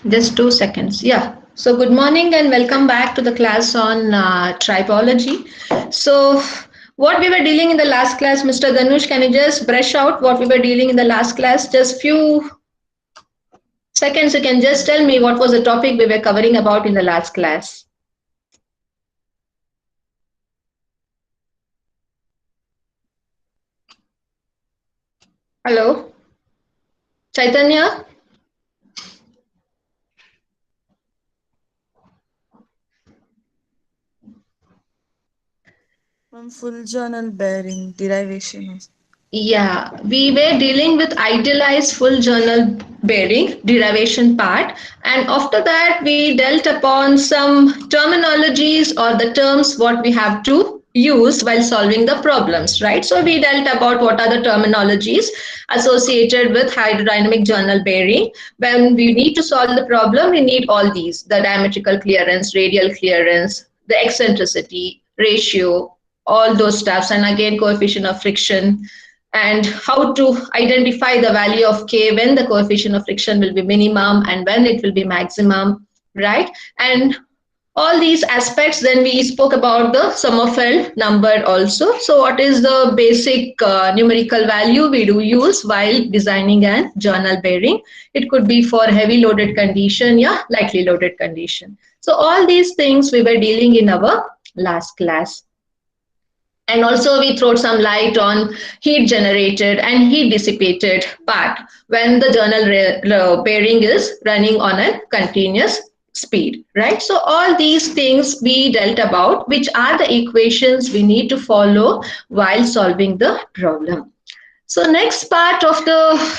Just 2 seconds. Yeah. So good morning and welcome back to the class on tribology. So what we were dealing in the last class, Mr. Dhanush, can you just brush out what we were dealing in the last class? Just few seconds. You can just tell me what was the topic we were covering about in the last class. Hello, Chaitanya. From full journal bearing derivation of Yeah, we were dealing with idealized full journal bearing derivation part, and after that we dealt upon some terminologies or the terms what we have to use while solving the problems, right? So we dealt about what are the terminologies associated with hydrodynamic journal bearing. When we need to solve the problem, we need all these: the diametrical clearance, radial clearance, the eccentricity ratio, all those stuffs, and again coefficient of friction, and how to identify the value of k when the coefficient of friction will be minimum and when it will be maximum, right? And all these aspects. Then we spoke about the Summerfield number also. So what is the basic numerical value we do use while designing a journal bearing? It could be for heavy loaded condition, yeah, lightly loaded condition. So all these things we were dealing in our last class. And also we throw some light on heat generated and heat dissipated part when the journal bearing is running on a continuous speed, right? So all these things we dealt about, which are the equations we need to follow while solving the problem. So next part of the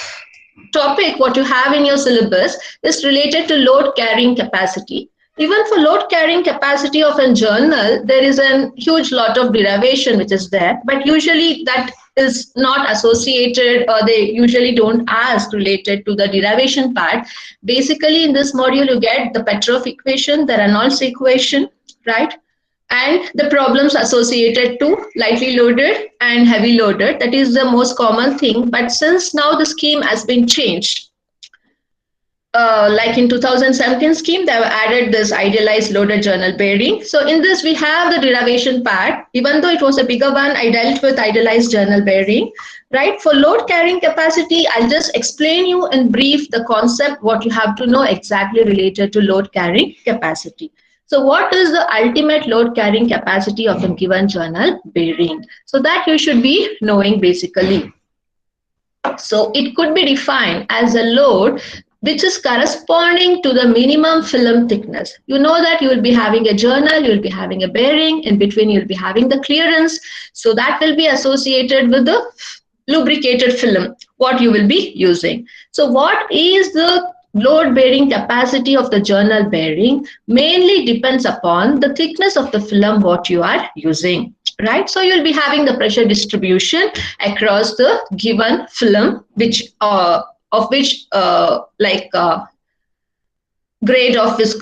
topic what you have in your syllabus is related to load carrying capacity. Even for load carrying capacity of a journal, there is a huge lot of derivation which is there, but usually that is not associated, or they usually don't ask related to the derivation part. Basically, in this module, you get the Petrov equation, the Reynolds equation, right? And the problems associated to lightly loaded and heavy loaded. That is the most common thing. But since now the scheme has been changed, like in 2017 scheme, they have added this idealized loaded journal bearing. So in this, we have the derivation part. Even though it was a bigger one, I dealt with idealized journal bearing, right? For load carrying capacity, I'll just explain you in brief the concept, what you have to know exactly related to load carrying capacity. So what is the ultimate load carrying capacity of a given journal bearing? So that you should be knowing basically. So it could be defined as a load which is corresponding to the minimum film thickness. You know that you will be having a journal, you will be having a bearing, in between you will be having the clearance. So that will be associated with the lubricated film, what you will be using. So what is the load bearing capacity of the journal bearing mainly depends upon the thickness of the film what you are using, right? So you'll be having the pressure distribution across the given film, which of which grade of this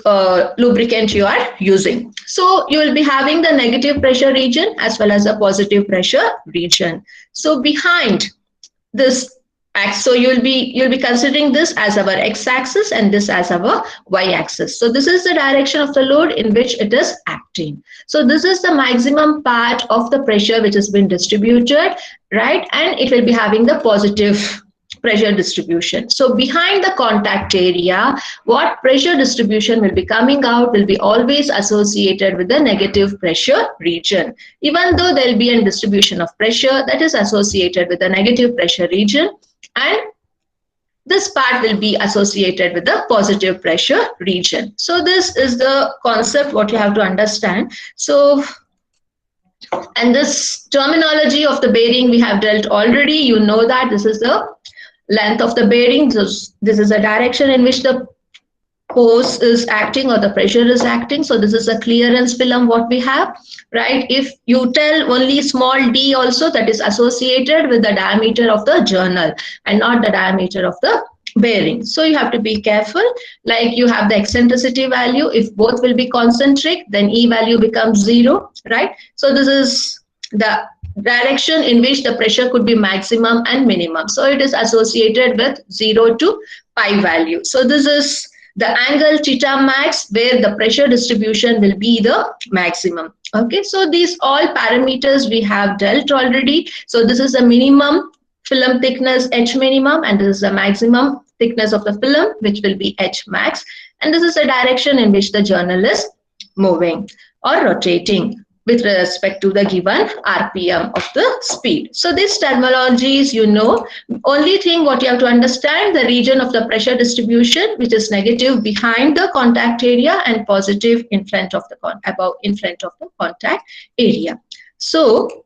lubricant you are using. So you will be having the negative pressure region as well as the positive pressure region. So behind this axis, so you'll be considering this as our x-axis and this as our y-axis. So this is the direction of the load in which it is acting. So this is the maximum part of the pressure which has been distributed, right? And it will be having the positive pressure distribution. So behind the contact area, what pressure distribution will be coming out will be always associated with the negative pressure region. Even though there will be a distribution of pressure that is associated with the negative pressure region, and this part will be associated with the positive pressure region. So this is the concept what you have to understand. So, and this terminology of the bearing we have dealt already. You know that this is the length of the bearing. This is a direction in which the force is acting or the pressure is acting. So this is a clearance film what we have, right? If you tell only small d also, that is associated with the diameter of the journal and not the diameter of the bearing. So you have to be careful. Like you have the eccentricity value. If both will be concentric, then E value becomes 0, right? So this is the direction in which the pressure could be maximum and minimum. So it is associated with 0 to pi value. So this is the angle theta max where the pressure distribution will be the maximum. Okay, so these all parameters we have dealt already. So this is the minimum film thickness H minimum, and this is the maximum thickness of the film, which will be H max, and this is the direction in which the journal is moving or rotating with respect to the given RPM of the speed. So these terminologies, only thing what you have to understand, the region of the pressure distribution, which is negative behind the contact area and positive in front of the in front of the contact area. So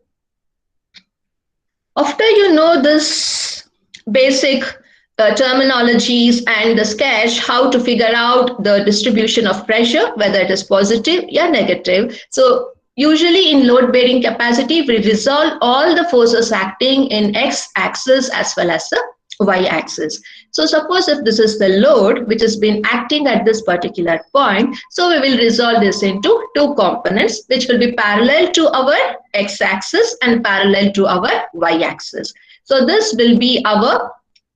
after you know this basic terminologies and the sketch how to figure out the distribution of pressure, whether it is positive or negative. So usually in load bearing capacity, we resolve all the forces acting in X axis as well as the Y axis. So suppose if this is the load which has been acting at this particular point, so we will resolve this into two components which will be parallel to our X axis and parallel to our Y axis. So this will be our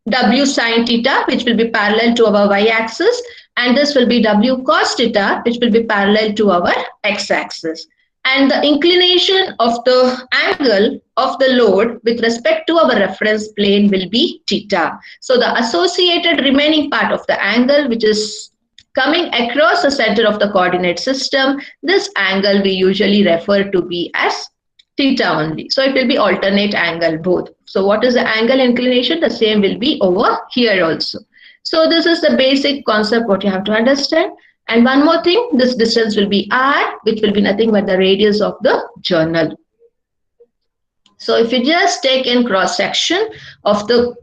W sine theta, which will be parallel to our Y axis, and this will be W cos theta, which will be parallel to our X axis. And the inclination of the angle of the load with respect to our reference plane will be theta. So the associated remaining part of the angle which is coming across the center of the coordinate system, this angle we usually refer to be as theta only. So it will be alternate angle both. So what is the angle inclination? The same will be over here also. So this is the basic concept what you have to understand. And one more thing, this distance will be r, which will be nothing but the radius of the journal. So if you just take in cross section of the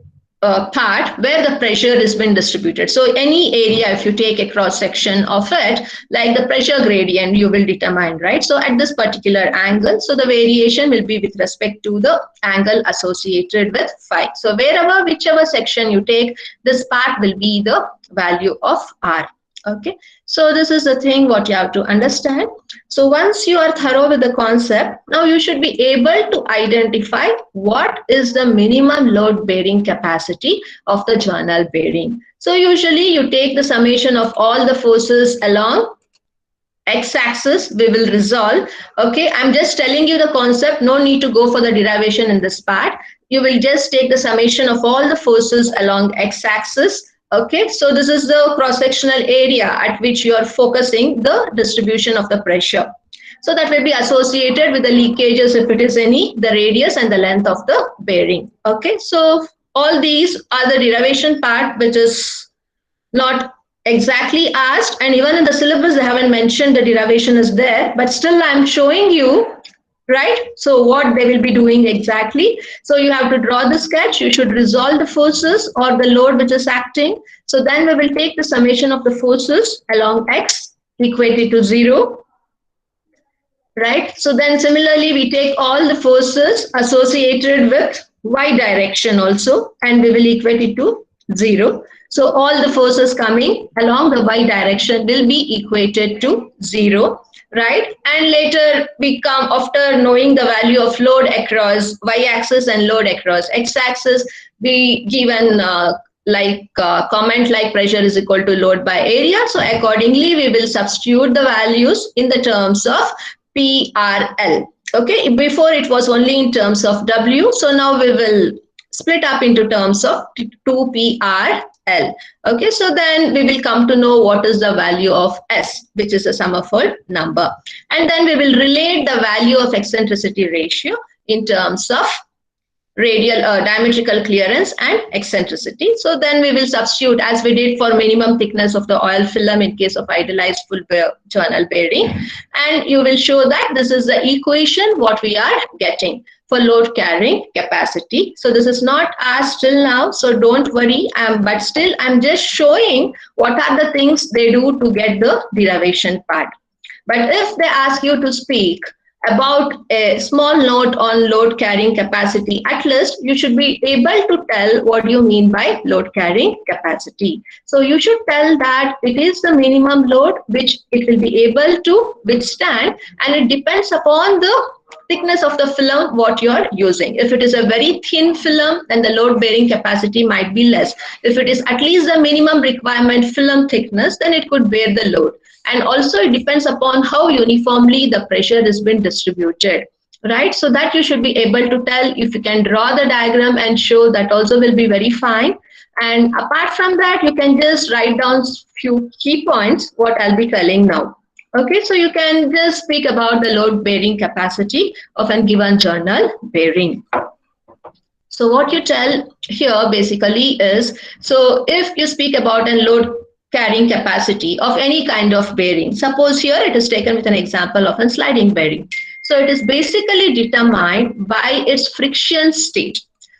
part where the pressure has been distributed. So any area, if you take a cross section of it, like the pressure gradient, you will determine, right? So at this particular angle, so the variation will be with respect to the angle associated with phi. So whichever section you take, this part will be the value of r. Okay, so this is the thing what you have to understand. So once you are thorough with the concept, now you should be able to identify what is the minimum load bearing capacity of the journal bearing. So usually you take the summation of all the forces along x-axis, we will resolve. Okay, I'm just telling you the concept, no need to go for the derivation in this part. You will just take the summation of all the forces along x-axis. Okay, so this is the cross-sectional area at which you are focusing the distribution of the pressure. So that will be associated with the leakages if it is any, the radius and the length of the bearing. Okay, so all these are the derivation part which is not exactly asked, and even in the syllabus they haven't mentioned the derivation is there, but still I'm showing you, right? So what they will be doing exactly. So you have to draw the sketch, you should resolve the forces or the load which is acting. So then we will take the summation of the forces along x equated to 0, right? So then similarly we take all the forces associated with y direction also and we will equate it to 0. So all the forces coming along the y direction will be equated to 0. Right, and later we come after knowing the value of load across y-axis and load across x-axis, we given comment like pressure is equal to load by area. So accordingly we will substitute the values in the terms of PRL. Okay, before it was only in terms of W, so now we will split up into terms of 2PRL. Okay, so then we will come to know what is the value of S, which is a Summerfield number. And then we will relate the value of eccentricity ratio in terms of radial diametrical clearance and eccentricity. So then we will substitute as we did for minimum thickness of the oil film in case of idealized full journal bearing. And you will show that this is the equation what we are getting for load carrying capacity. So this is not asked till now, so don't worry, but still I'm just showing what are the things they do to get the derivation part. But if they ask you to speak about a small note on load carrying capacity, at least you should be able to tell what you mean by load carrying capacity. So you should tell that it is the minimum load which it will be able to withstand, and it depends upon the thickness of the film what you are using. If it is a very thin film, then the load bearing capacity might be less. If it is at least the minimum requirement film thickness, then it could bear the load. And also it depends upon how uniformly the pressure has been distributed, right? So that you should be able to tell. If you can draw the diagram and show, that also will be very fine. And apart from that, you can just write down few key points what I'll be telling now. Okay, so you can just speak about the load bearing capacity of a given journal bearing. So what you tell here basically is, so if you speak about a load carrying capacity of any kind of bearing, suppose here it is taken with an example of a sliding bearing. So it is basically determined by its friction state.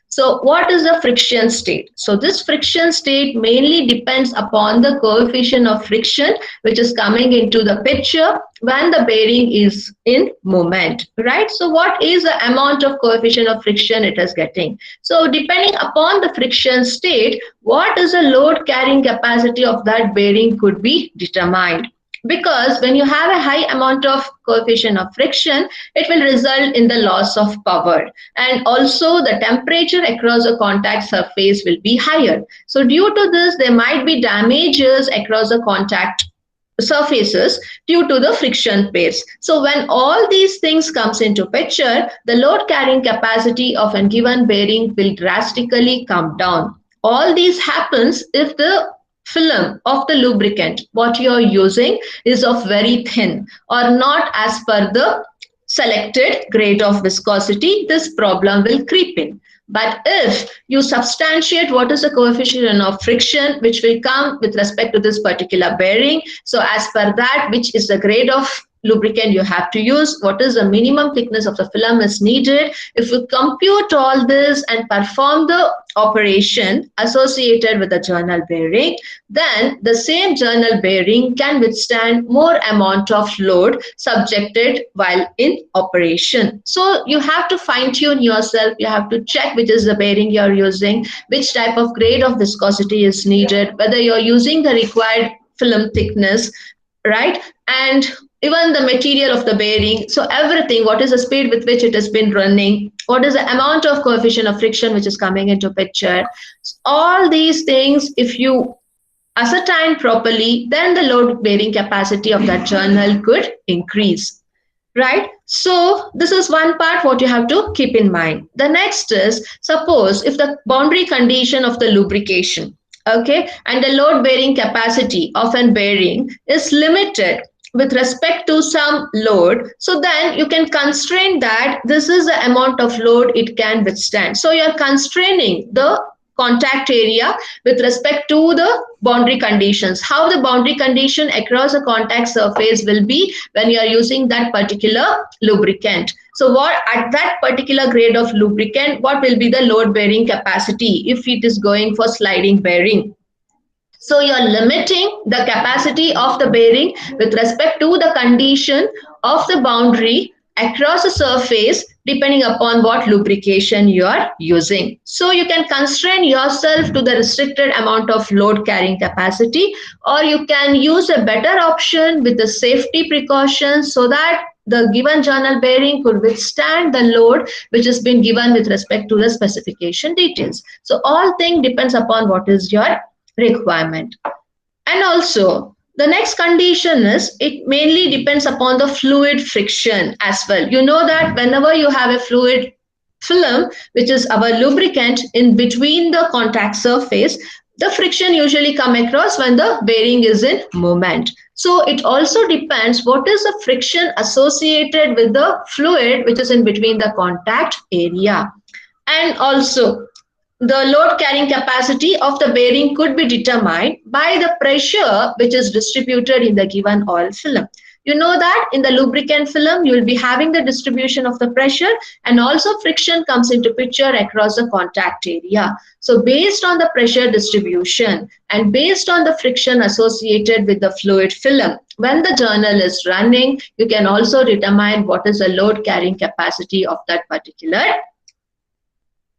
So what is the friction state? So this friction state mainly depends upon the coefficient of friction which is coming into the picture when the bearing is in movement, right? So what is the amount of coefficient of friction it is getting? So depending upon the friction state, what is the load carrying capacity of that bearing could be determined. Because when you have a high amount of coefficient of friction, it will result in the loss of power, and also the temperature across the contact surface will be higher. So due to this, there might be damages across the contact surfaces due to the friction pairs. So when all these things comes into picture, the load carrying capacity of a given bearing will drastically come down. All these happens if the film of the lubricant what you are using is of very thin or not as per the selected grade of viscosity. This problem will creep in. But if you substantiate what is the coefficient of friction which will come with respect to this particular bearing, so as per that, which is the grade of lubricant you have to use, what is the minimum thickness of the film is needed. If you compute all this and perform the operation associated with the journal bearing, then the same journal bearing can withstand more amount of load subjected while in operation. So you have to fine tune yourself. You have to check which is the bearing you're using, which type of grade of viscosity is needed, whether you're using the required film thickness, right? And even the material of the bearing. So everything, what is the speed with which it has been running, what is the amount of coefficient of friction which is coming into picture. All these things, if you ascertain properly, then the load bearing capacity of that journal could increase, right? So this is one part what you have to keep in mind. The next is, suppose if the boundary condition of the lubrication, okay, and the load bearing capacity of an bearing is limited with respect to some load, so then you can constrain that this is the amount of load it can withstand. So you're constraining the contact area with respect to the boundary conditions, how the boundary condition across the contact surface will be when you are using that particular lubricant. So what at that particular grade of lubricant, what will be the load bearing capacity if it is going for sliding bearing. So you're limiting the capacity of the bearing with respect to the condition of the boundary across the surface depending upon what lubrication you are using. So you can constrain yourself to the restricted amount of load carrying capacity, or you can use a better option with the safety precautions so that the given journal bearing could withstand the load which has been given with respect to the specification details. So all thing depends upon what is your requirement. And also the next condition is, it mainly depends upon the fluid friction as well. You know that whenever you have a fluid film, which is our lubricant, in between the contact surface, the friction usually come across when the bearing is in movement. So it also depends what is the friction associated with the fluid which is in between the contact area. And also the load carrying capacity of the bearing could be determined by the pressure which is distributed in the given oil film. You know that in the lubricant film, you will be having the distribution of the pressure, and also friction comes into picture across the contact area. So based on the pressure distribution and based on the friction associated with the fluid film, when the journal is running, you can also determine what is the load carrying capacity of that particular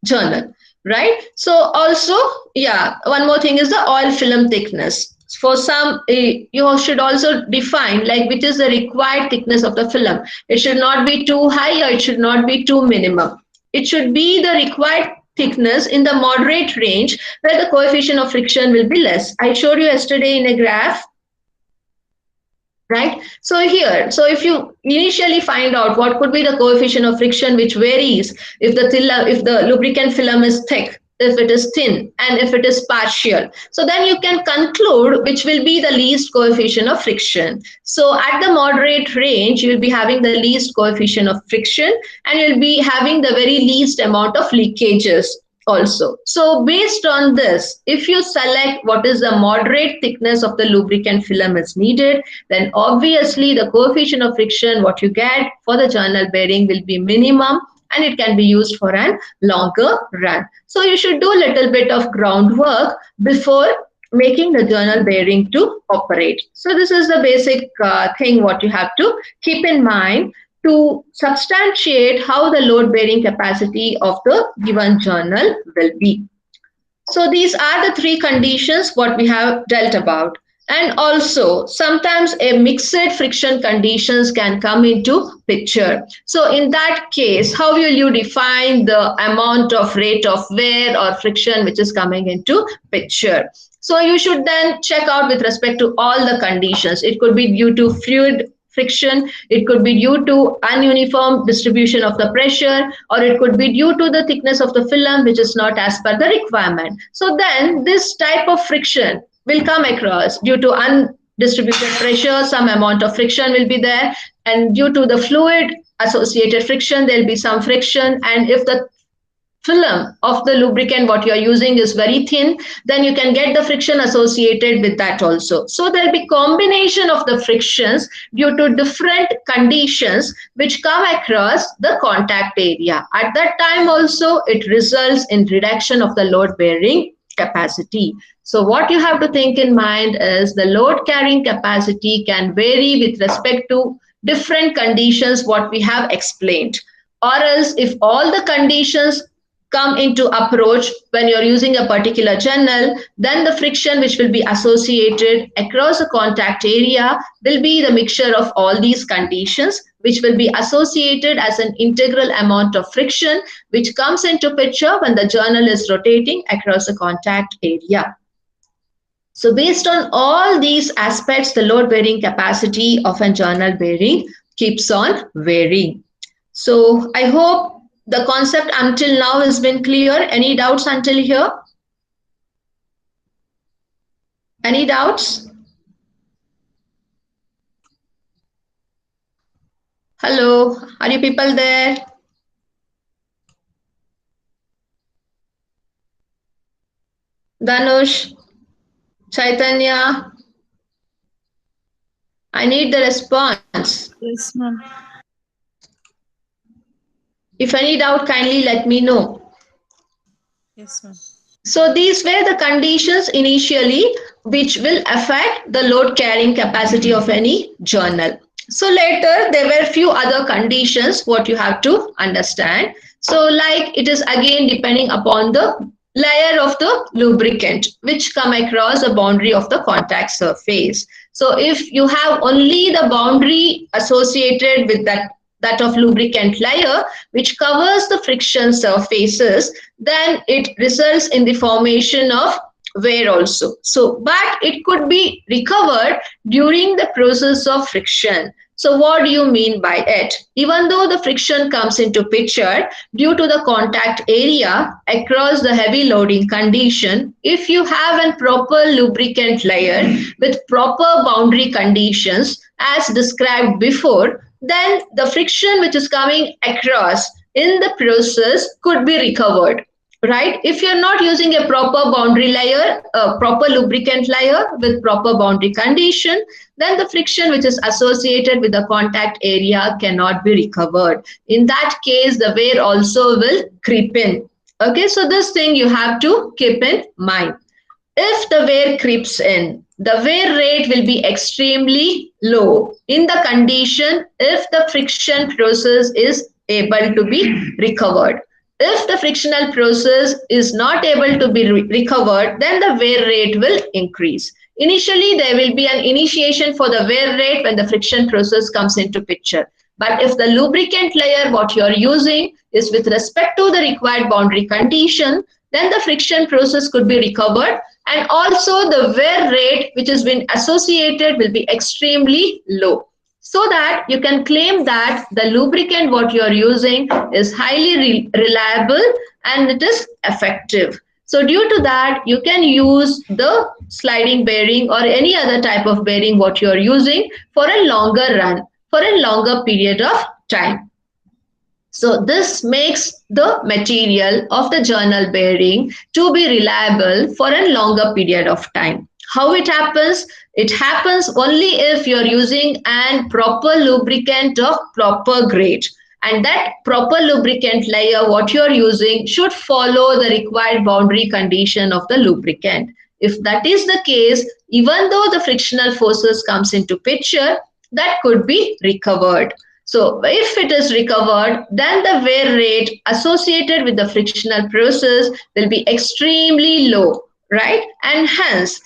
journal. Right? So also, yeah, one more thing is the oil film thickness. For some, you should also define like which is the required thickness of the film. It should not be too high or it should not be too minimum. It should be the required thickness in the moderate range where the coefficient of friction will be less. I showed you yesterday in a graph, right? So here, so if you initially find out what could be the coefficient of friction which varies if the lubricant film is thick, if it is thin, and if it is partial, so then you can conclude which will be the least coefficient of friction. So at the moderate range you will be having the least coefficient of friction, and you'll be having the very least amount of leakages also. So based on this, if you select what is the moderate thickness of the lubricant film is needed, then obviously the coefficient of friction what you get for the journal bearing will be minimum, and it can be used for a longer run. So you should do a little bit of groundwork before making the journal bearing to operate. So this is the basic thing what you have to keep in mind to substantiate how the load bearing capacity of the given journal will be. So these are the three conditions what we have dealt about. And also sometimes a mixed friction conditions can come into picture. So in that case, how will you define the amount of rate of wear or friction which is coming into picture? So you should then check out with respect to all the conditions. It could be due to fluid friction, it could be due to ununiform distribution of the pressure, or it could be due to the thickness of the film which is not as per the requirement. So then this type of friction will come across due to undistributed pressure, some amount of friction will be there, and due to the fluid associated friction there will be some friction, and if the film of the lubricant what you are using is very thin, then you can get the friction associated with that also. So there will be combination of the frictions due to different conditions which come across the contact area. At that time also it results in reduction of the load bearing capacity. So what you have to think in mind is the load carrying capacity can vary with respect to different conditions what we have explained, or else if all the conditions come into approach when you're using a particular journal, then the friction which will be associated across the contact area will be the mixture of all these conditions which will be associated as an integral amount of friction which comes into picture when the journal is rotating across the contact area. So based on all these aspects, the load bearing capacity of a journal bearing keeps on varying. So I hope the concept until now has been clear. Any doubts until here? Any doubts? Hello, are you people there? Danush, Chaitanya, I need the response. Yes, ma'am. If any doubt, kindly let me know. Yes, ma'am. So these were the conditions initially which will affect the load carrying capacity of any journal. So later there were few other conditions what you have to understand. So like it is again depending upon the layer of the lubricant which come across the boundary of the contact surface. So if you have only the boundary associated with that of lubricant layer which covers the friction surfaces, then it results in the formation of wear also. So but it could be recovered during the process of friction. So what do you mean by it? Even though the friction comes into picture due to the contact area across the heavy loading condition, if you have a proper lubricant layer with proper boundary conditions as described before, then the friction which is coming across in the process could be recovered, right? If you're not using a proper boundary layer, a proper lubricant layer with proper boundary condition, then the friction which is associated with the contact area cannot be recovered. In that case, the wear also will creep in. Okay, so this thing you have to keep in mind. If the wear creeps in, the wear rate will be extremely low in the condition if the friction process is able to be recovered. If the frictional process is not able to be recovered, then the wear rate will increase. Initially, there will be an initiation for the wear rate when the friction process comes into picture. But if the lubricant layer, what you're using, is with respect to the required boundary condition, then the friction process could be recovered, and also the wear rate which has been associated will be extremely low, so that you can claim that the lubricant what you are using is highly reliable and it is effective. So due to that, you can use the sliding bearing or any other type of bearing what you are using for a longer run, for a longer period of time. So this makes the material of the journal bearing to be reliable for a longer period of time. How it happens? It happens only if you're using an proper lubricant of proper grade. And that proper lubricant layer, what you're using, should follow the required boundary condition of the lubricant. If that is the case, even though the frictional forces comes into picture, that could be recovered. So if it is recovered, then the wear rate associated with the frictional process will be extremely low, right? And hence,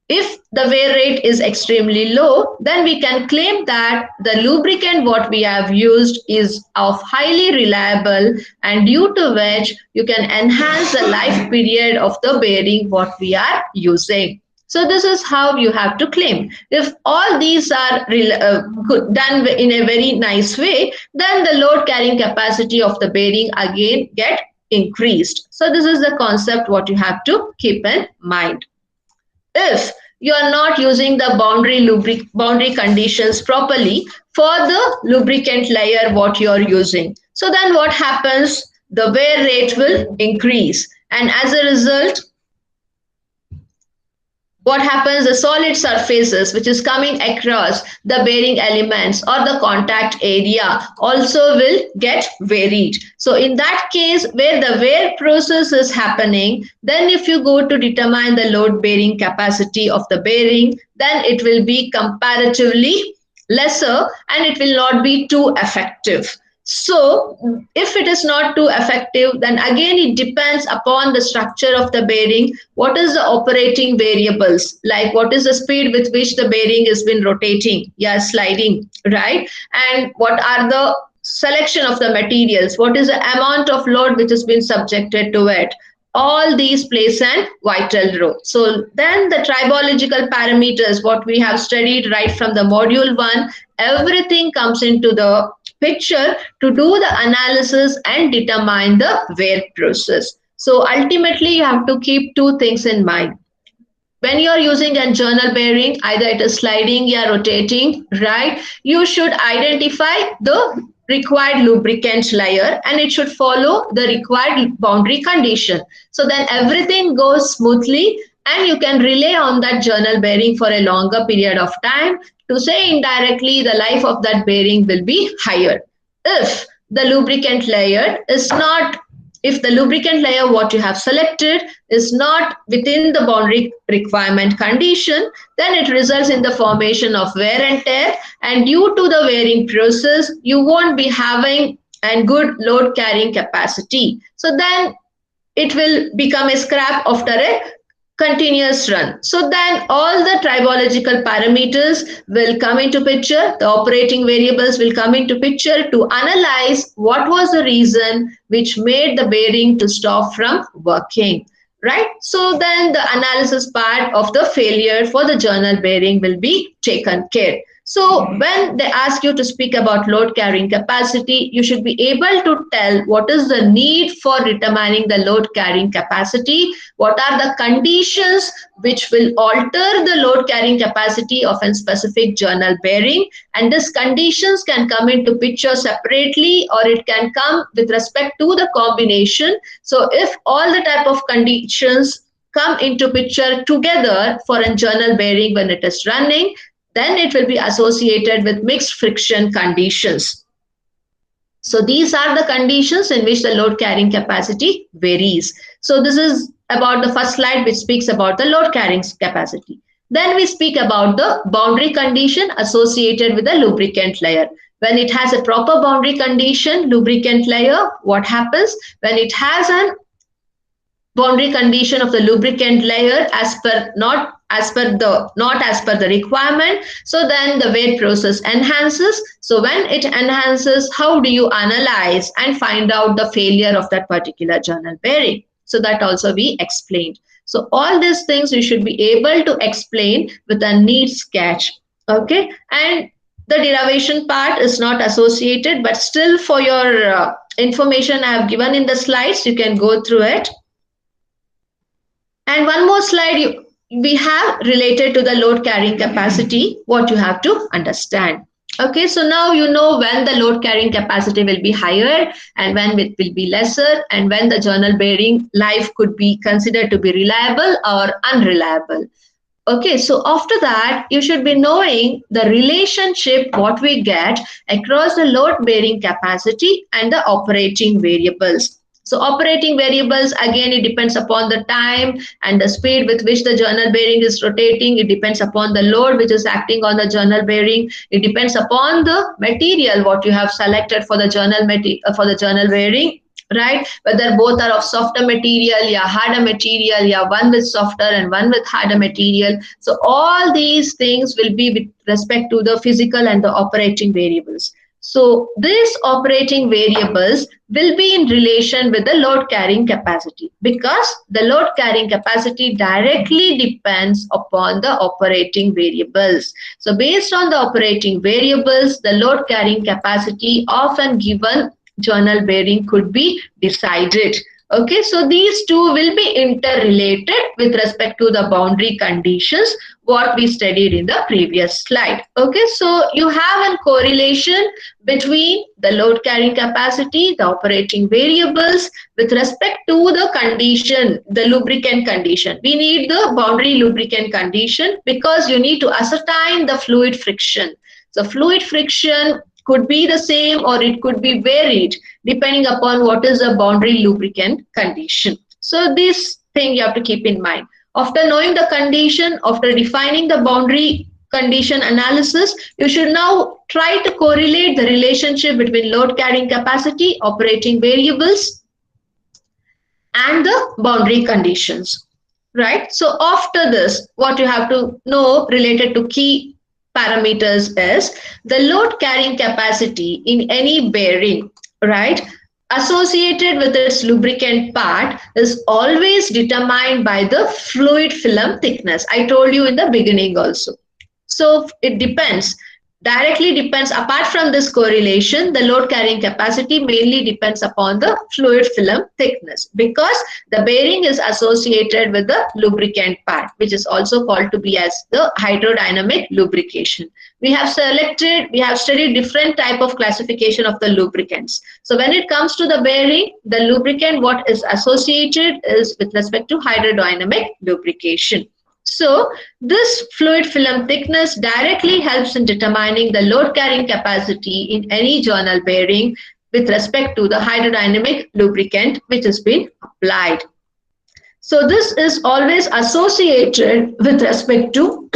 if the wear rate is extremely low, then we can claim that the lubricant what we have used is of highly reliable, and due to which you can enhance the life period of the bearing what we are using. So this is how you have to claim. If all these are done in a very nice way, then the load carrying capacity of the bearing again get increased. So this is the concept what you have to keep in mind. If you are not using the boundary conditions properly for the lubricant layer what you are using, so then what happens? The wear rate will increase, and as a result, what happens, the solid surfaces which is coming across the bearing elements or the contact area also will get varied. So in that case, where the wear process is happening, then if you go to determine the load bearing capacity of the bearing, then it will be comparatively lesser and it will not be too effective. So if it is not too effective, then again it depends upon the structure of the bearing. What is the operating variables? Like what is the speed with which the bearing has been rotating? Yeah, sliding, right? And what are the selection of the materials? What is the amount of load which has been subjected to it? All these plays a vital role. So then the tribological parameters, what we have studied right from the module 1, everything comes into the picture to do the analysis and determine the wear process. So ultimately you have to keep two things in mind. When you're using a journal bearing, either it is sliding or rotating, right? You should identify the required lubricant layer and it should follow the required boundary condition. So then everything goes smoothly and you can rely on that journal bearing for a longer period of time. To say indirectly, the life of that bearing will be higher. If the lubricant layer is not, if the lubricant layer what you have selected is not within the boundary requirement condition, then it results in the formation of wear and tear, and due to the wearing process you won't be having a good load carrying capacity. So then it will become a scrap after a continuous run. So then all the tribological parameters will come into picture, the operating variables will come into picture to analyze what was the reason which made the bearing to stop from working, right? So then the analysis part of the failure for the journal bearing will be taken care. So when they ask you to speak about load carrying capacity, you should be able to tell what is the need for determining the load carrying capacity, what are the conditions which will alter the load carrying capacity of a specific journal bearing, and these conditions can come into picture separately or it can come with respect to the combination. So if all the type of conditions come into picture together for a journal bearing when it is running, then it will be associated with mixed friction conditions. So these are the conditions in which the load carrying capacity varies. So this is about the first slide which speaks about the load carrying capacity. Then we speak about the boundary condition associated with the lubricant layer. When it has a proper boundary condition, lubricant layer, what happens? When it has a boundary condition of the lubricant layer as per not as per the not as per the requirement, so then the weight process enhances. So when it enhances, how do you analyze and find out the failure of that particular journal bearing? So that also we explained. So all these things you should be able to explain with a neat sketch. Okay, and the derivation part is not associated, but still for your information I have given in the slides, you can go through it. And one more slide we have related to the load carrying capacity, what you have to understand. Okay, so now you know when the load carrying capacity will be higher and when it will be lesser, and when the journal bearing life could be considered to be reliable or unreliable. Okay, so after that, you should be knowing the relationship what we get across the load bearing capacity and the operating variables. So operating variables, again, it depends upon the time and the speed with which the journal bearing is rotating. It depends upon the load which is acting on the journal bearing. It depends upon the material what you have selected for the journal bearing, right? Whether both are of softer material, yeah, harder material, yeah, one with softer and one with harder material. So all these things will be with respect to the physical and the operating variables. So these operating variables will be in relation with the load carrying capacity, because the load carrying capacity directly depends upon the operating variables. So based on the operating variables, the load carrying capacity often given journal bearing could be decided. Okay, so these two will be interrelated with respect to the boundary conditions what we studied in the previous slide. Okay, so you have a correlation between the load carrying capacity, the operating variables with respect to the condition, the lubricant condition. We need the boundary lubricant condition because you need to ascertain the fluid friction. So fluid friction could be the same or it could be varied depending upon what is the boundary lubricant condition. So this thing you have to keep in mind. After knowing the condition, after defining the boundary condition analysis, you should now try to correlate the relationship between load carrying capacity, operating variables, and the boundary conditions, right? So after this, what you have to know related to key parameters is the load carrying capacity in any bearing, right, associated with its lubricant part is always determined by the fluid film thickness. I told you in the beginning also. So it depends, directly depends. Apart from this correlation, the load carrying capacity mainly depends upon the fluid film thickness, because the bearing is associated with the lubricant part, which is also called to be as the hydrodynamic lubrication. We have studied different type of classification of the lubricants. So when it comes to the bearing, the lubricant what is associated is with respect to hydrodynamic lubrication. So this fluid film thickness directly helps in determining the load carrying capacity in any journal bearing with respect to the hydrodynamic lubricant which has been applied. So this is always associated with respect to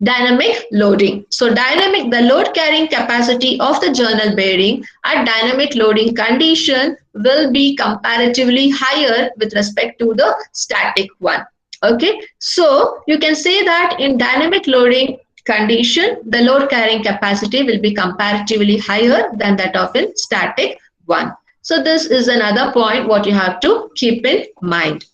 dynamic loading. So the load carrying capacity of the journal bearing at dynamic loading condition will be comparatively higher with respect to the static one. Okay, so you can say that in dynamic loading condition, the load carrying capacity will be comparatively higher than that of in static one. So this is another point what you have to keep in mind.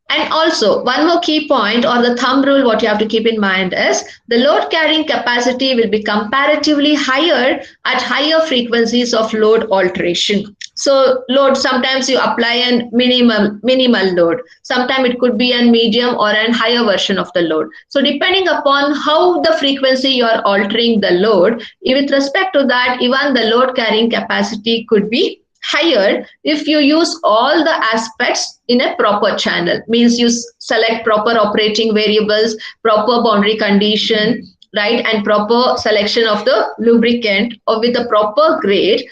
And also one more key point or the thumb rule what you have to keep in mind is the load carrying capacity will be comparatively higher at higher frequencies of load alteration. So load, sometimes you apply a minimal load. Sometimes it could be a medium or a higher version of the load. So depending upon how the frequency you are altering the load, with respect to that, even the load carrying capacity could be higher if you use all the aspects in a proper channel. Means you select proper operating variables, proper boundary condition, right, and proper selection of the lubricant or with a proper grade.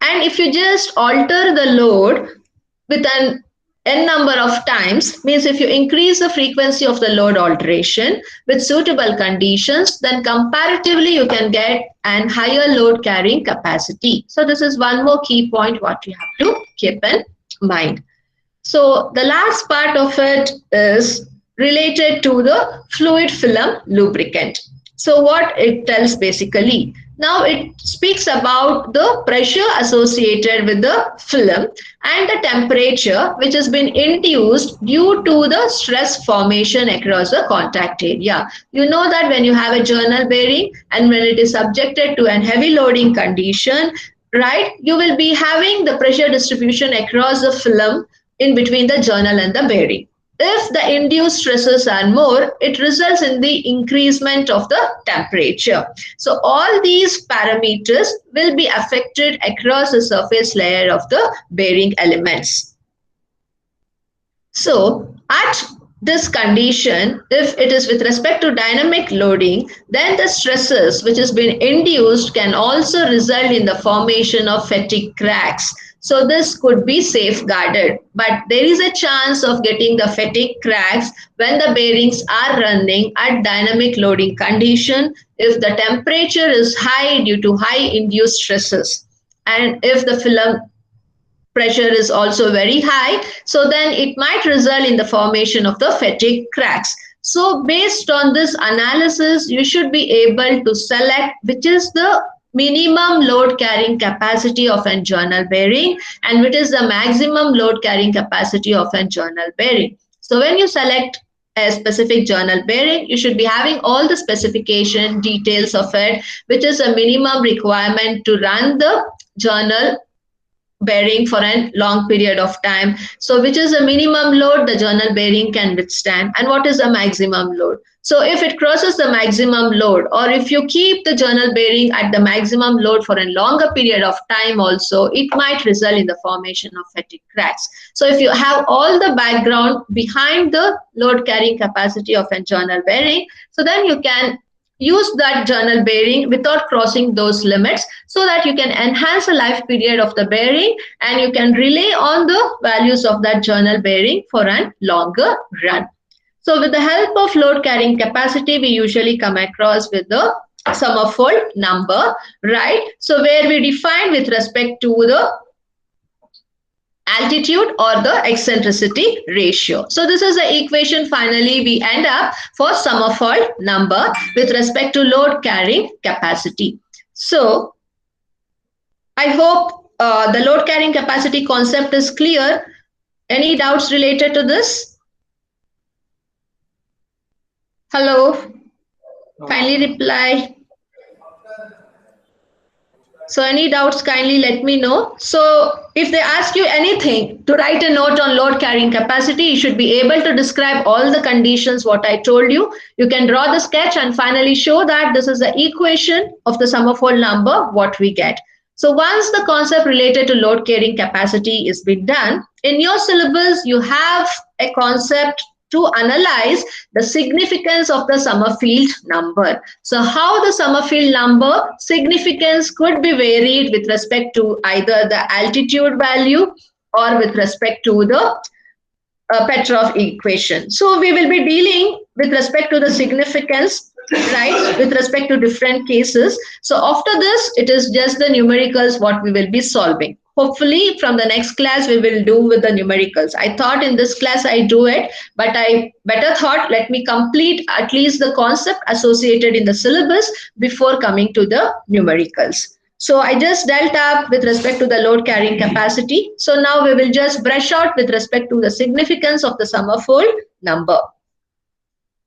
And if you just alter the load with an n number of times, means if you increase the frequency of the load alteration with suitable conditions, then comparatively you can get an higher load carrying capacity. So this is one more key point what you have to keep in mind. So the last part of it is related to the fluid film lubricant. So what it tells basically, now it speaks about the pressure associated with the film and the temperature which has been induced due to the stress formation across the contact area. You know that when you have a journal bearing and when it is subjected to an heavy loading condition, right, you will be having the pressure distribution across the film in between the journal and the bearing. If the induced stresses are more, it results in the increasement of the temperature. So all these parameters will be affected across the surface layer of the bearing elements. So at this condition, if it is with respect to dynamic loading, then the stresses which has been induced can also result in the formation of fatigue cracks. So this could be safeguarded, but there is a chance of getting the fatigue cracks when the bearings are running at dynamic loading condition if the temperature is high due to high induced stresses, and if the film pressure is also very high, so then it might result in the formation of the fatigue cracks. So based on this analysis, you should be able to select which is the minimum load carrying capacity of an journal bearing and which is the maximum load carrying capacity of an journal bearing. So when you select a specific journal bearing, you should be having all the specification details of it, which is a minimum requirement to run the journal bearing for a long period of time. So which is the minimum load the journal bearing can withstand and what is the maximum load. So if it crosses the maximum load or if you keep the journal bearing at the maximum load for a longer period of time also, it might result in the formation of fatigue cracks. So if you have all the background behind the load carrying capacity of a journal bearing, so then you can use that journal bearing without crossing those limits so that you can enhance the life period of the bearing and you can rely on the values of that journal bearing for a longer run. So with the help of load carrying capacity, we usually come across with the Summerfield number, right? So where we define with respect to the altitude or the eccentricity ratio. So this is the equation finally we end up for Summerfield number with respect to load carrying capacity. So I hope the load carrying capacity concept is clear. Any doubts related to this? Hello, kindly reply. So any doubts, kindly let me know. So if they ask you anything to write a note on load carrying capacity, you should be able to describe all the conditions what I told you. You can draw the sketch and finally show that this is the equation of the Summerfield number, what we get. So once the concept related to load carrying capacity is been done, in your syllabus, you have a concept to analyze the significance of the Summerfield number. So how the Summerfield number significance could be varied with respect to either the altitude value or with respect to the Petrov equation. So we will be dealing with respect to the significance, right, with respect to different cases. So after this, it is just the numericals what we will be solving. Hopefully from the next class we will do with the numericals. I thought in this class I do it, but I better thought let me complete at least the concept associated in the syllabus before coming to the numericals. So I just dealt up with respect to the load carrying capacity. So now we will just brush out with respect to the significance of the Summerfield number.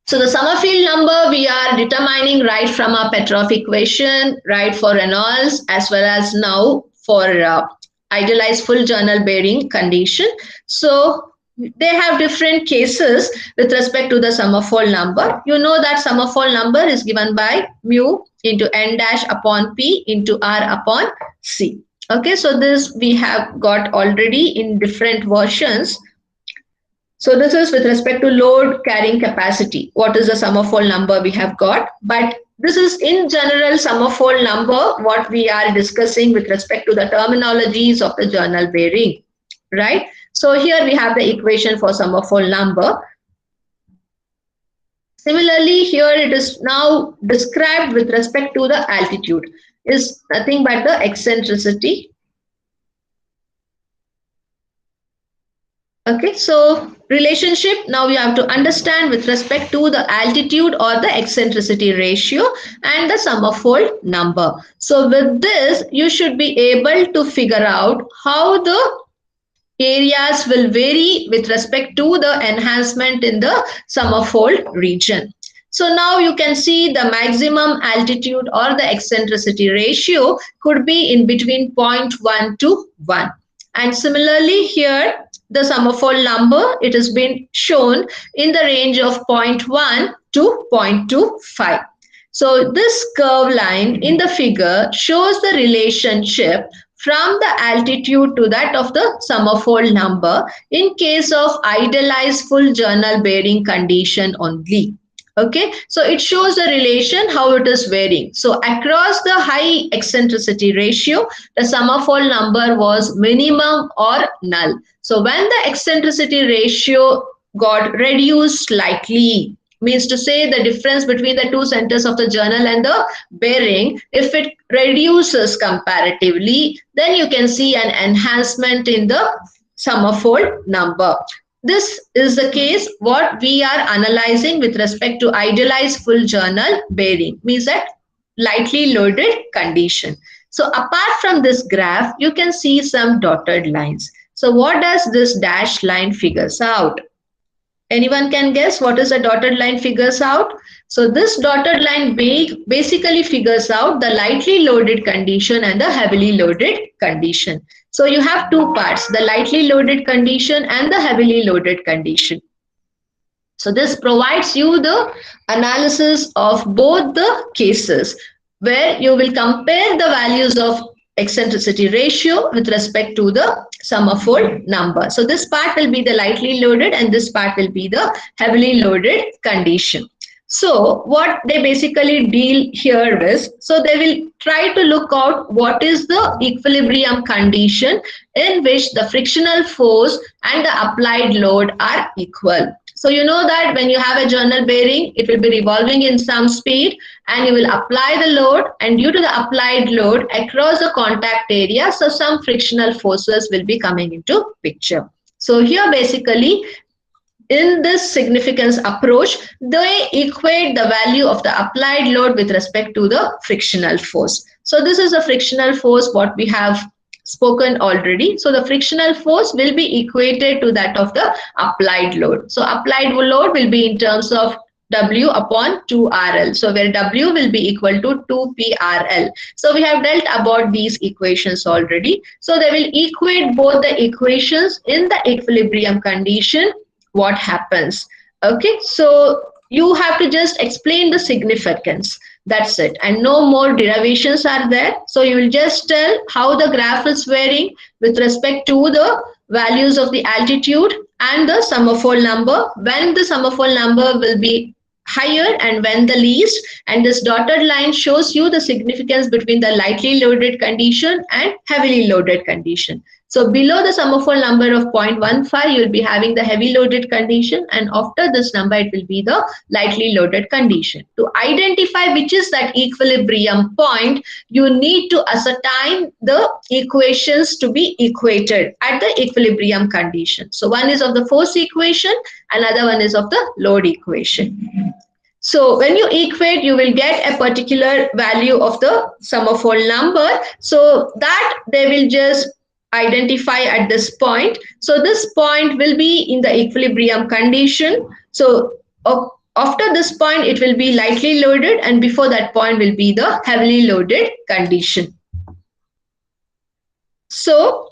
So the Summerfield number we are determining right from our Petrov equation, right, for Reynolds as well as now for idealized full journal bearing condition. So they have different cases with respect to the Summerfield number. You know that Summerfield number is given by mu into n dash upon p into r upon c. Okay, so this we have got already in different versions. So this is with respect to load carrying capacity. What is the Summerfield number we have got? But this is in general Summerfield number what we are discussing with respect to the terminologies of the journal bearing, right? So here we have the equation for Summerfield number. Similarly, here it is now described with respect to the altitude is nothing but the eccentricity Okay, so relationship now you have to understand with respect to the altitude or the eccentricity ratio and the summerfold number. So with this, you should be able to figure out how the areas will vary with respect to the enhancement in the Summerfold region. So now you can see the maximum altitude or the eccentricity ratio could be in between zero point 0.1 to 1. And similarly here, the Summerfold number, it has been shown in the range of zero point 0.1 to 0.25. So this curve line in the figure shows the relationship from the altitude to that of the Summerfold number in case of idealized full journal bearing condition only. Okay, so it shows the relation how it is varying. So across the high eccentricity ratio, the Summerfold number was minimum or null. So when the eccentricity ratio got reduced slightly, means to say the difference between the two centers of the journal and the bearing, if it reduces comparatively, then you can see an enhancement in the Summerfold number. This is the case what we are analyzing with respect to idealized full journal bearing, means that lightly loaded condition. So apart from this graph, you can see some dotted lines. So what does this dashed line figures out? Anyone can guess what is a dotted line figures out? So this dotted line basically figures out the lightly loaded condition and the heavily loaded condition. So you have two parts, the lightly loaded condition and the heavily loaded condition. So this provides you the analysis of both the cases where you will compare the values of eccentricity ratio with respect to the Summerfold number. So this part will be the lightly loaded and this part will be the heavily loaded condition. So what they basically deal here is, so they will try to look out what is the equilibrium condition in which the frictional force and the applied load are equal. So you know that when you have a journal bearing, it will be revolving in some speed and you will apply the load, and due to the applied load across the contact area, so some frictional forces will be coming into picture. So here basically in this significance approach, they equate the value of the applied load with respect to the frictional force. So this is a frictional force what we have spoken already. So the frictional force will be equated to that of the applied load. So applied load will be in terms of W upon 2RL. So where W will be equal to 2PRL. So we have dealt about these equations already. So they will equate both the equations in the equilibrium condition. What happens? Okay, so you have to just explain the significance. That's it, and no more derivations are there. So you will just tell how the graph is varying with respect to the values of the altitude and the Summerfold number, when the Summerfold number will be higher and when the least, and this dotted line shows you the significance between the lightly loaded condition and heavily loaded condition. So below the Summerfold number of 0.15, you will be having the heavy loaded condition, and after this number, it will be the lightly loaded condition. To identify which is that equilibrium point, you need to ascertain the equations to be equated at the equilibrium condition. So one is of the force equation, another one is of the load equation. So when you equate, you will get a particular value of the Summerfold number. So that they will just identify at this point. So this point will be in the equilibrium condition. So after this point, it will be lightly loaded, and before that point will be the heavily loaded condition. So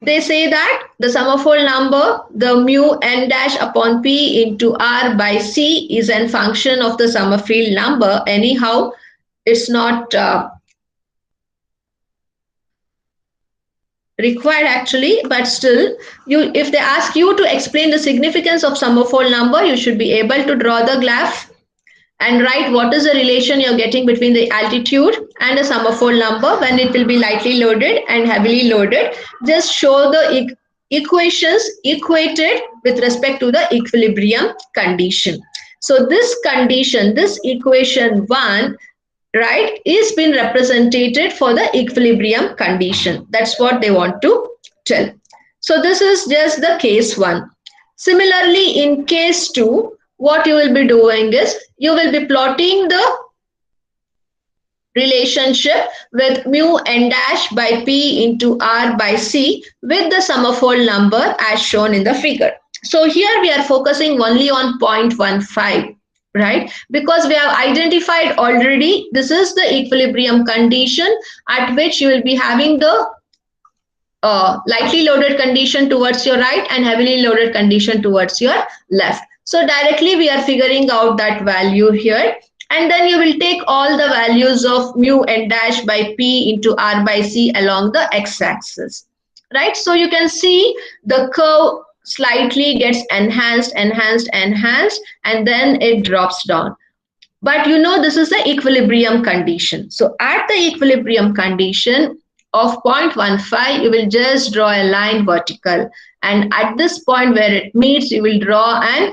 they say that the Summerfold number, the mu n dash upon p into r by c, is a function of the Summerfield number. Anyhow, it's not required actually, but still, you, if they ask you to explain the significance of Summerfold number, you should be able to draw the graph and write what is the relation you're getting between the altitude and the Summerfold number when it will be lightly loaded and heavily loaded. Just show the equations equated with respect to the equilibrium condition. So this condition, this equation 1, right, is been represented for the equilibrium condition. That's what they want to tell. So this is just the case 1. Similarly, in case 2, what you will be doing is you will be plotting the relationship with mu n dash by p into r by c with the summerfold number as shown in the figure. So here we are focusing only on 0.15, right? Because we have identified already this is the equilibrium condition at which you will be having the lightly loaded condition towards your right and heavily loaded condition towards your left. So directly we are figuring out that value here, and then you will take all the values of mu n dash by p into r by c along the x-axis, right? So you can see the curve slightly gets enhanced, and then it drops down. But you know this is the equilibrium condition. So at the equilibrium condition of 0.15, you will just draw a line vertical. And at this point where it meets, you will draw an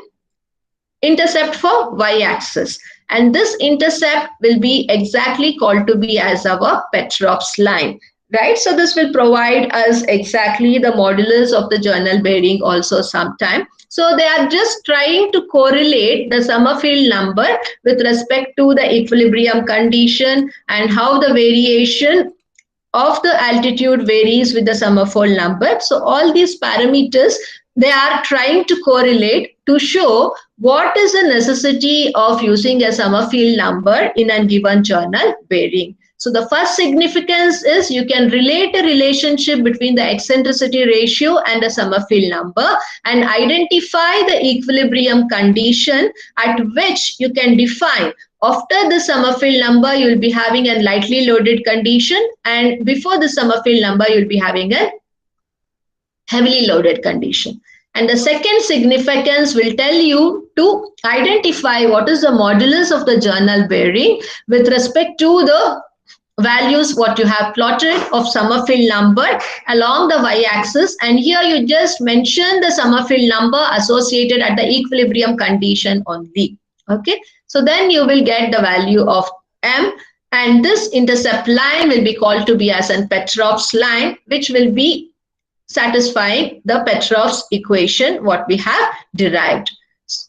intercept for y-axis. And this intercept will be exactly called to be as our Petrov's line, right? So this will provide us exactly the modulus of the journal bearing also sometime. So they are just trying to correlate the Summerfield number with respect to the equilibrium condition and how the variation of the altitude varies with the Summerfield number. So all these parameters, they are trying to correlate to show what is the necessity of using a Summerfield number in a given journal bearing. So the first significance is you can relate a relationship between the eccentricity ratio and the Summerfield number and identify the equilibrium condition at which you can define. After the Summerfield number, you will be having a lightly loaded condition, and before the Summerfield number, you will be having a heavily loaded condition. And the second significance will tell you to identify what is the modulus of the journal bearing with respect to the values what you have plotted of Summerfield number along the y-axis, and here you just mention the Summerfield number associated at the equilibrium condition only. Okay, so then you will get the value of m, and this intercept line will be called to be as an Petrov's line, which will be satisfying the Petrov's equation what we have derived.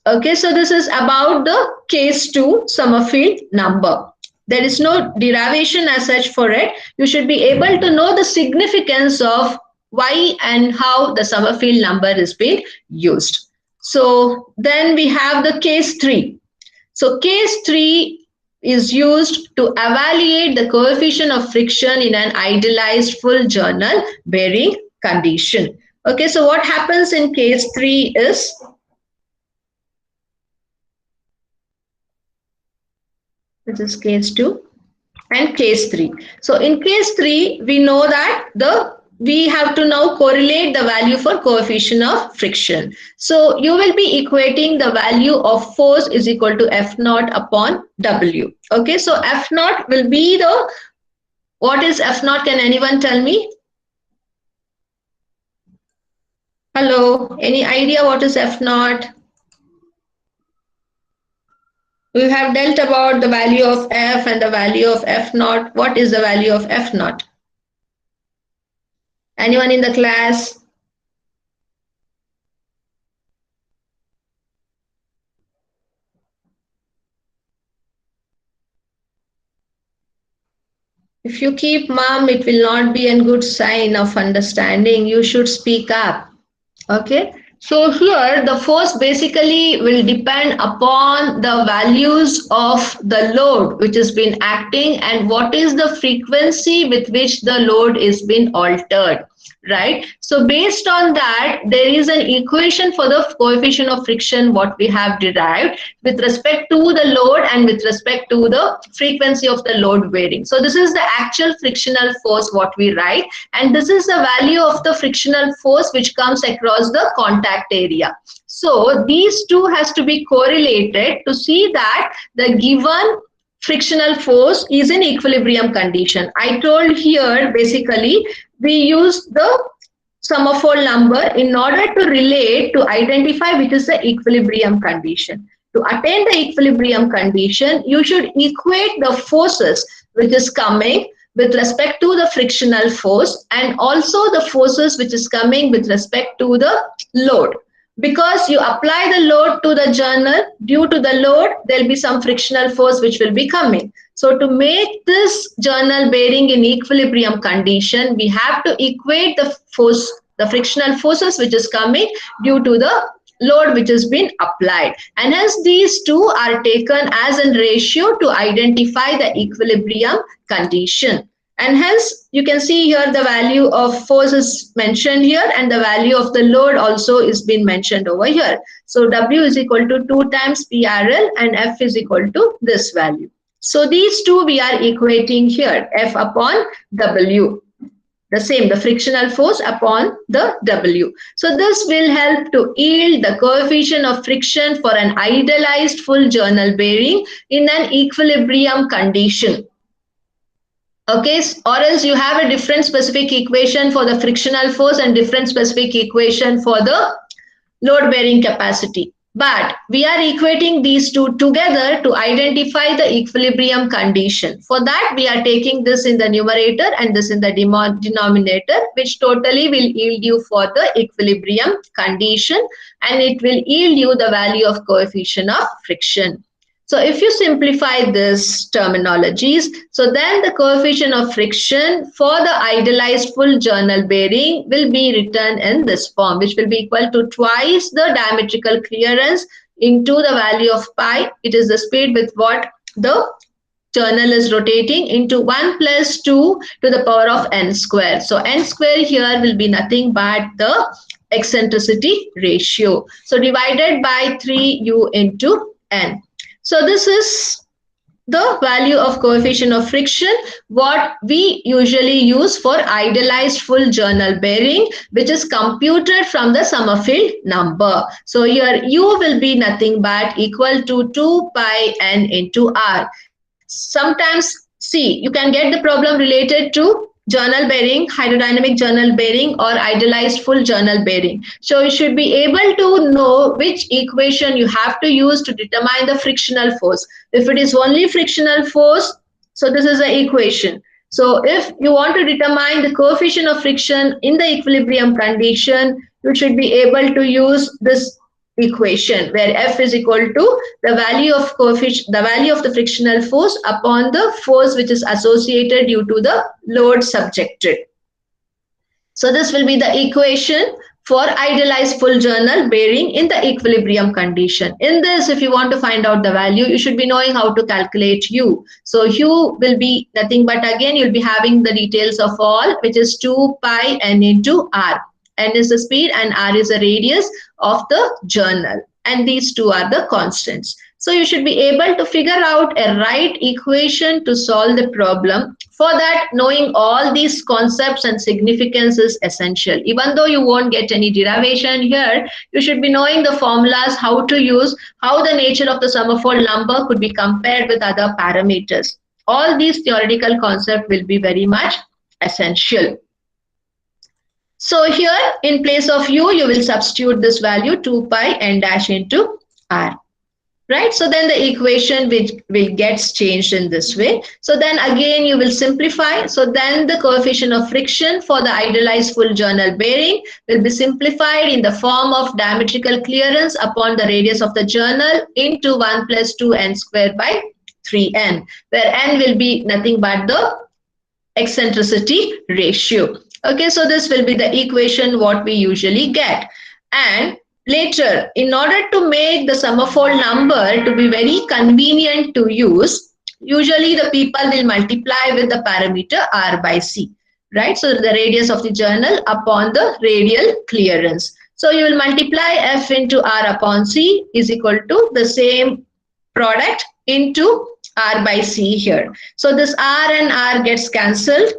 Okay, so this is about the case 2 Summerfield number. There is no derivation as such for it. You should be able to know the significance of why and how the Summerfield number is being used. So then we have the case 3. So case 3 is used to evaluate the coefficient of friction in an idealized full journal bearing condition. Okay, so what happens in case 3 is this is case 2 and case 3. So in case 3, we know that we have to now correlate the value for coefficient of friction. So you will be equating the value of force is equal to F naught upon W. Okay, so F naught will be the, what is F naught? Can anyone tell me? Hello, any idea what is F naught? We have dealt about the value of F and the value of F naught. What is the value of F naught? Anyone in the class? If you keep mum, it will not be a good sign of understanding. You should speak up. Okay. So here the force basically will depend upon the values of the load which has been acting and what is the frequency with which the load is being altered, right? So based on that, there is an equation for the coefficient of friction what we have derived with respect to the load and with respect to the frequency of the load varying. So this is the actual frictional force what we write, and this is the value of the frictional force which comes across the contact area. So these two has to be correlated to see that the given frictional force is in equilibrium condition. I told here basically we use the Summerfield number in order to relate to identify which is the equilibrium condition. To attain the equilibrium condition, you should equate the forces which is coming with respect to the frictional force and also the forces which is coming with respect to the load. Because you apply the load to the journal, due to the load, there will be some frictional force which will be coming. So to make this journal bearing in equilibrium condition, we have to equate the force, the frictional forces which is coming due to the load which has been applied, and hence these two are taken as a ratio to identify the equilibrium condition. And hence you can see here the value of force is mentioned here and the value of the load also is been mentioned over here. So W is equal to 2 times PRL and F is equal to this value. So these two we are equating here, F upon W. The same, the frictional force upon the W. So this will help to yield the coefficient of friction for an idealized full journal bearing in an equilibrium condition. Okay, or else you have a different specific equation for the frictional force and different specific equation for the load bearing capacity. But we are equating these two together to identify the equilibrium condition. For that, we are taking this in the numerator and this in the denominator, which totally will yield you for the equilibrium condition, and it will yield you the value of coefficient of friction. So if you simplify this terminologies, so then the coefficient of friction for the idealized full journal bearing will be written in this form, which will be equal to twice the diametrical clearance into the value of pi. It is the speed with what the journal is rotating into 1 plus 2 to the power of n square. So n square here will be nothing but the eccentricity ratio. So divided by 3u into n. So this is the value of coefficient of friction, what we usually use for idealized full journal bearing, which is computed from the Summerfield number. So here U will be nothing but equal to 2 pi n into R. Sometimes, see, you can get the problem related to journal bearing, hydrodynamic journal bearing or idealized full journal bearing. So you should be able to know which equation you have to use to determine the frictional force. If it is only frictional force, so this is the equation. So if you want to determine the coefficient of friction in the equilibrium condition, you should be able to use this equation where F is equal to the value of coefficient, the value of the frictional force upon the force which is associated due to the load subjected. So this will be the equation for idealized full journal bearing in the equilibrium condition. In this, if you want to find out the value, you should be knowing how to calculate U. So U will be nothing but again, you'll be having the details of all, which is 2 pi n into R. N is the speed and R is the radius of the journal. And these two are the constants. So you should be able to figure out a right equation to solve the problem. For that, knowing all these concepts and significance is essential. Even though you won't get any derivation here, you should be knowing the formulas, how to use, how the nature of the Summerfield number could be compared with other parameters. All these theoretical concepts will be very much essential. So here in place of U, you will substitute this value 2 pi n dash into R. Right? So then the equation which will gets changed in this way. So then again you will simplify. So then the coefficient of friction for the idealized full journal bearing will be simplified in the form of diametrical clearance upon the radius of the journal into 1 plus 2 n square by 3n, where n will be nothing but the eccentricity ratio. Okay, so this will be the equation what we usually get. And later, in order to make the Summerfield number to be very convenient to use, usually the people will multiply with the parameter R by C, right? So the radius of the journal upon the radial clearance. So you will multiply F into R upon C is equal to the same product into R by C here. So this R and R gets cancelled.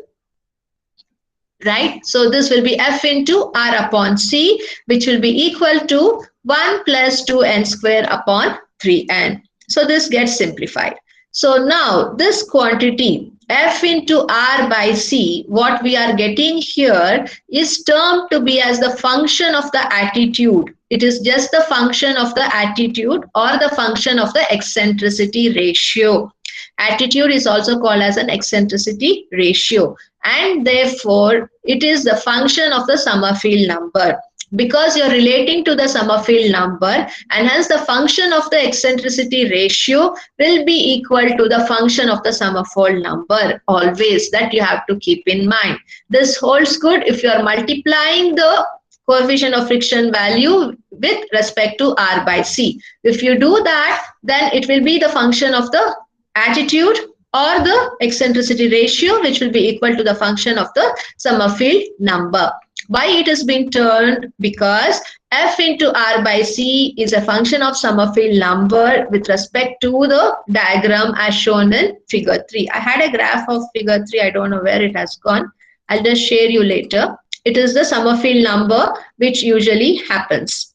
Right? So this will be F into R upon C, which will be equal to 1 plus 2n square upon 3n. So this gets simplified. So now this quantity F into R by C, what we are getting here is termed to be as the function of the attitude. It is just the function of the attitude or the function of the eccentricity ratio. Attitude is also called as an eccentricity ratio, and therefore it is the function of the Summerfield number, because you're relating to the Summerfield number, and hence the function of the eccentricity ratio will be equal to the function of the Summerfield number always. That you have to keep in mind. This holds good if you are multiplying the coefficient of friction value with respect to R by C. If you do that, then it will be the function of the attitude or the eccentricity ratio, which will be equal to the function of the Summerfield number. Why it has been turned? Because F into R by C is a function of Summerfield number with respect to the diagram as shown in figure 3. I had a graph of figure 3. I don't know where it has gone. I'll just share you later. It is the Summerfield number which usually happens.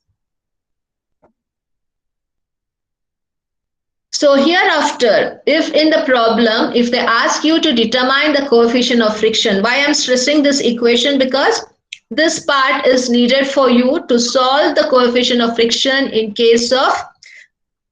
So hereafter, if in the problem, if they ask you to determine the coefficient of friction, why I'm stressing this equation? Because this part is needed for you to solve the coefficient of friction in case of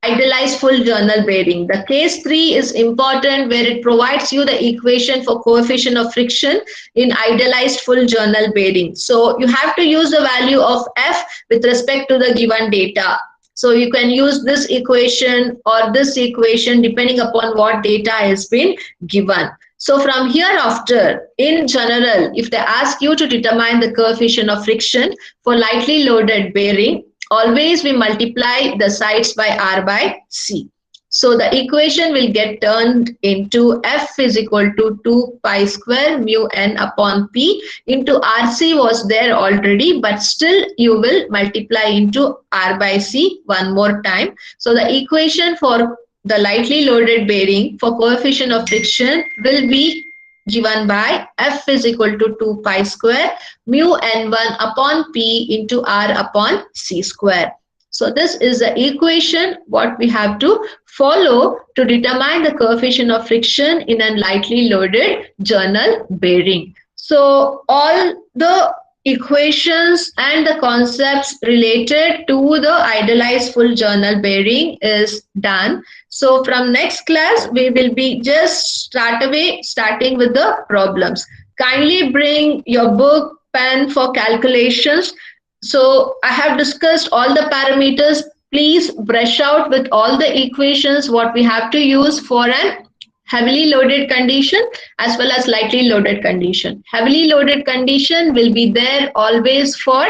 idealized full journal bearing. The case 3 is important, where it provides you the equation for coefficient of friction in idealized full journal bearing. So you have to use the value of F with respect to the given data. So you can use this equation or this equation depending upon what data has been given. So from hereafter, in general, if they ask you to determine the coefficient of friction for lightly loaded bearing, always we multiply the sides by R by C. So the equation will get turned into F is equal to 2 pi square mu n upon P into RC was there already, but still you will multiply into R by C one more time. So the equation for the lightly loaded bearing for coefficient of friction will be given by F is equal to 2 pi square mu n1 upon P into R upon C square. So this is the equation what we have to follow to determine the coefficient of friction in a lightly loaded journal bearing. So all the equations and the concepts related to the idealized full journal bearing is done. So from next class, we will be just starting with the problems. Kindly bring your book, pen for calculations. So I have discussed all the parameters. Please brush out with all the equations what we have to use for an heavily loaded condition as well as lightly loaded condition. Heavily loaded condition will be there always for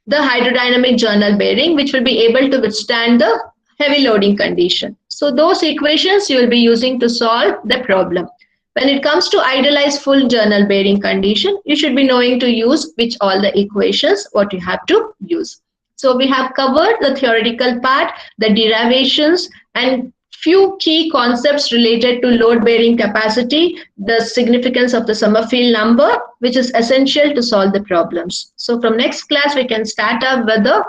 the hydrodynamic journal bearing, which will be able to withstand the heavy loading condition. So those equations you will be using to solve the problem. When it comes to idealized full journal bearing condition, you should be knowing to use which all the equations what you have to use. So we have covered the theoretical part, the derivations, and few key concepts related to load bearing capacity, the significance of the Summerfield number, which is essential to solve the problems. So from next class, we can start up with the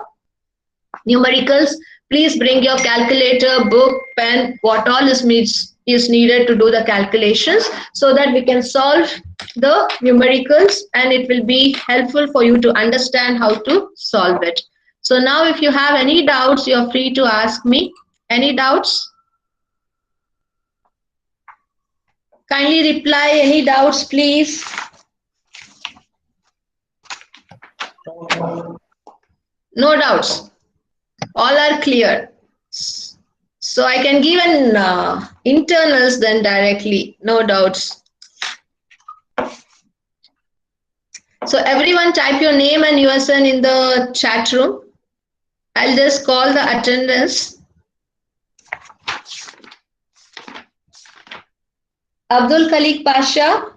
numericals. Please bring your calculator, book, pen, what all is needed to do the calculations so that we can solve the numericals, and it will be helpful for you to understand how to solve it. So now if you have any doubts, you're free to ask me. Any doubts? Kindly reply any doubts, please. No doubts. All are clear. So I can give an internals then directly. No doubts. So everyone type your name and USN in the chat room. I'll just call the attendance. Abdul Khalik Pasha.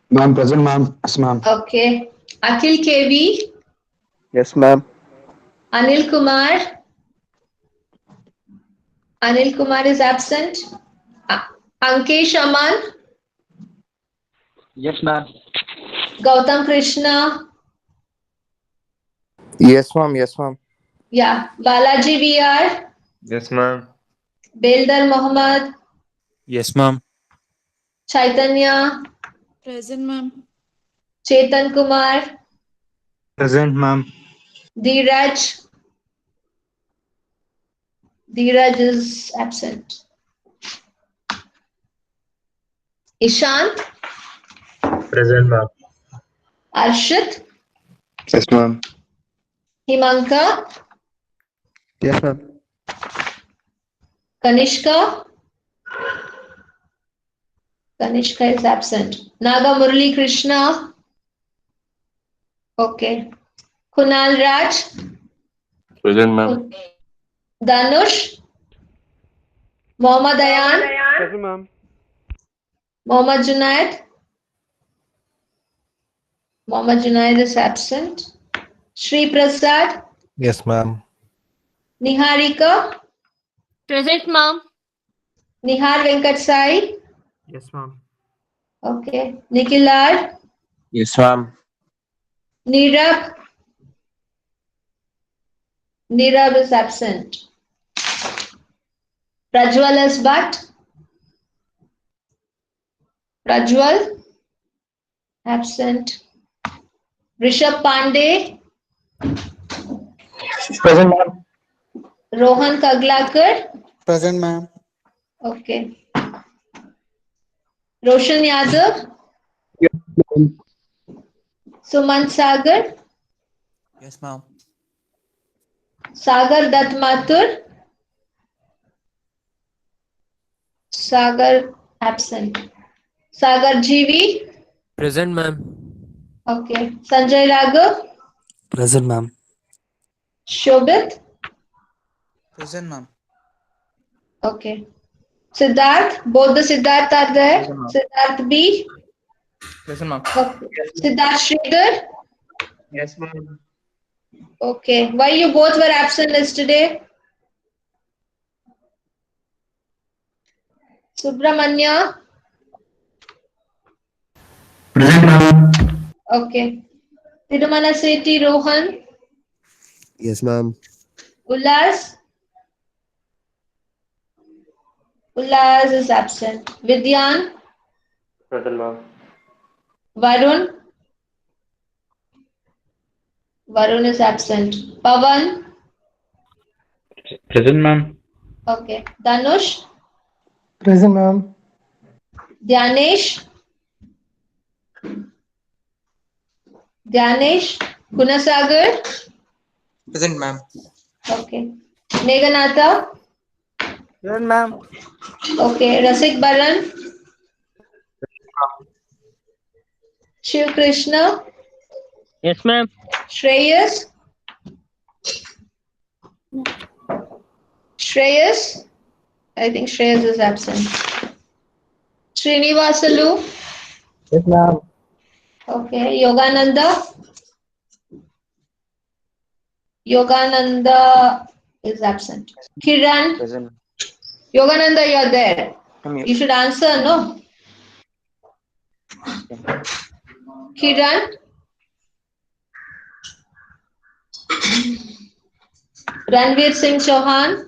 Ma'am, present, ma'am. Yes, ma'am. Okay. Akhil KV. Yes, ma'am. Anil Kumar. Anil Kumar is absent. Ankesh Aman. Yes, ma'am. Gautam Krishna. Yes, ma'am. Yes, ma'am. Yeah. Balaji VR. Yes, ma'am. Beldar Mohammed. Yes, ma'am. Chaitanya. Present, ma'am. Chetan Kumar. Present, ma'am. Dheeraj. Dheeraj is absent. Ishan, Present, ma'am. Arshit, Yes, ma'am. Himanka, Yes, ma'am. Kanishka. Kanishka is absent. Naga Murali Krishna. Okay. Kunal Raj. Present, ma'am. Danush. Mohammad Ayan. Present, ma'am. Mohammad Junaid. Mohammad Junaid is absent. Shri Prasad. Yes, ma'am. Niharika. Present, ma'am. Nihar Venkat Sai. Yes, ma'am. Okay. Nikhilar. Yes, ma'am. Nirav. Nirav is absent. Prajwal is but. Prajwal. Absent. Rishabh Pandey. Present, ma'am. Rohan Kaglakar. Present, ma'am. Okay. Roshan Yadav. Sumant Sagar. Yes, ma'am. Sagar Dutt Mathur. Sagar absent. Sagar GV. Present, ma'am. Okay. Sanjay Raghav. Present, ma'am. Shobit. Present, ma'am. Okay. Siddharth. Both the Siddharth are there. Present, ma'am. Siddharth B. Present, ma'am. Okay. Siddharth Sridhar. Yes, ma'am. Okay. Why you both were absent yesterday? Subramanya. Present, ma'am. Okay. Tirumala Sethi Rohan. Yes, ma'am. Ullas. Ullas is absent. Vidyan. Present, ma'am. Varun. Varun is absent. Pavan. Present, ma'am. Okay. Danush. Present, ma'am. Dhyanesh. Dhyanesh. Kunasagar. Present, ma'am. Okay. Meghanatha. Present, ma'am. Okay. Rasik Baran. Shiv Krishna. Yes, ma'am. Shreyas. Shreyas. I think Shreyas is absent. Srinivasalu. Yes, ma'am. Okay. Yogananda. Yogananda is absent. Kiran. Present. Yogananda, you're there. I'm here. You should answer, no? Kiran. Ranveer Singh Chauhan.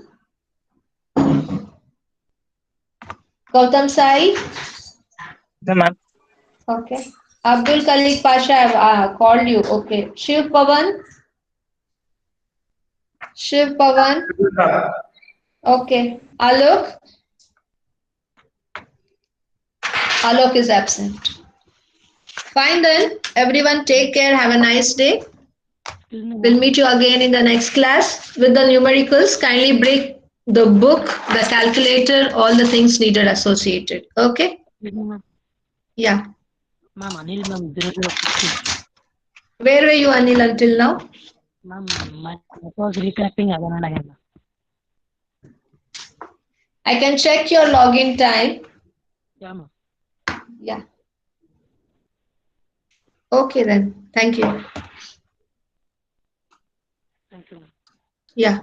Gautam Sai. Yes, ma'am. Okay. Abdul Khalid Pasha, I have called you. Okay. Shiv Pavan. Shiv Pavan. Okay. Alok. Alok is absent. Fine then. Everyone take care. Have a nice day. We'll meet you again in the next class with the numericals. Kindly break the book, the calculator, all the things needed associated. Okay? Yeah. Ma'am, Anil, ma'am, 0016. Where were you, Anil, until now? Ma'am, my net was reconnecting again and again. I can check your login time. Yeah, ma'am. Yeah. Okay then. Thank you. Thank you, ma'am. Yeah.